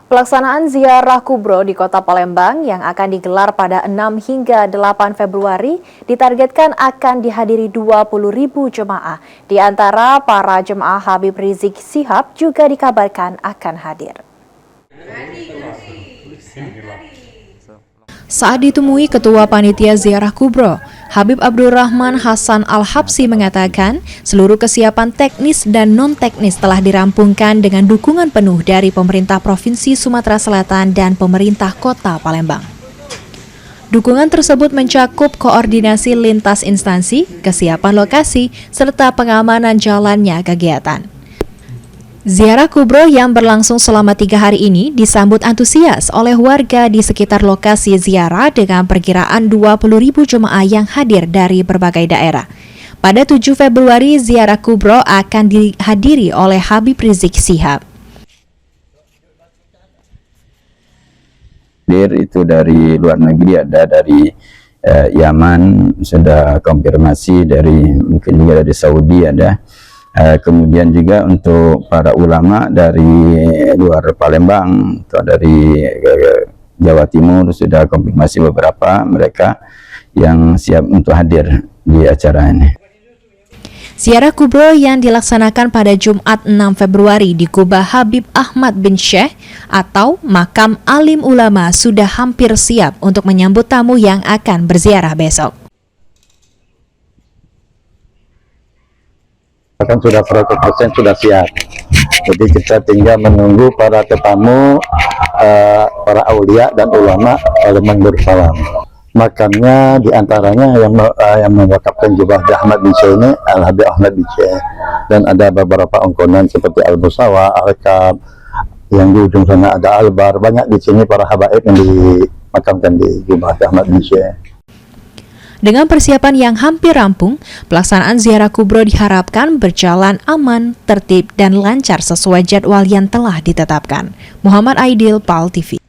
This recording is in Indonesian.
Pelaksanaan ziarah kubro di Kota Palembang yang akan digelar pada 6 hingga 8 Februari ditargetkan akan dihadiri 20.000 jemaah. Di antara para jemaah Habib Rizik Syihab juga dikabarkan akan hadir. Saat ditemui Ketua Panitia Ziarah Kubro, Habib Abdurrahman Hasan Al-Habsyi mengatakan seluruh kesiapan teknis dan non-teknis telah dirampungkan dengan dukungan penuh dari pemerintah Provinsi Sumatera Selatan dan pemerintah Kota Palembang. Dukungan tersebut mencakup koordinasi lintas instansi, kesiapan lokasi, serta pengamanan jalannya kegiatan. Ziarah kubro yang berlangsung selama 3 hari ini disambut antusias oleh warga di sekitar lokasi ziarah dengan perkiraan 20.000 jemaah yang hadir dari berbagai daerah. Pada 7 Februari, ziarah kubro akan dihadiri oleh Habib Rizik Syihab. Itu dari luar negeri, ada dari Yaman, sudah konfirmasi, dari mungkin juga dari Saudi ada. Kemudian juga untuk para ulama dari luar Palembang atau dari Jawa Timur sudah konfirmasi beberapa mereka yang siap untuk hadir di acara ini. Ziarah kubro yang dilaksanakan pada Jumat 6 Februari di Kubah Habib Ahmad bin Syekh atau Makam Alim Ulama sudah hampir siap untuk menyambut tamu yang akan berziarah besok. Kan sudah 100% sudah siap. Jadi kita tinggal menunggu para tetamu, para aulia dan ulama Palembang Darussalam. Makamnya diantaranya yang mewakafkan jubah Ahmad bin Syekh ini Al-Habib Ahmad bin Syekh, dan ada beberapa ongkonan seperti Al-Busawa, Al-Kab, yang di ujung sana ada Al-Bar. Banyak di sini para habaib yang dimakamkan di jubah Ahmad bin Syekh. Dengan persiapan yang hampir rampung, pelaksanaan ziarah kubro diharapkan berjalan aman, tertib, dan lancar sesuai jadwal yang telah ditetapkan. Muhammad Aidil, PAL TV.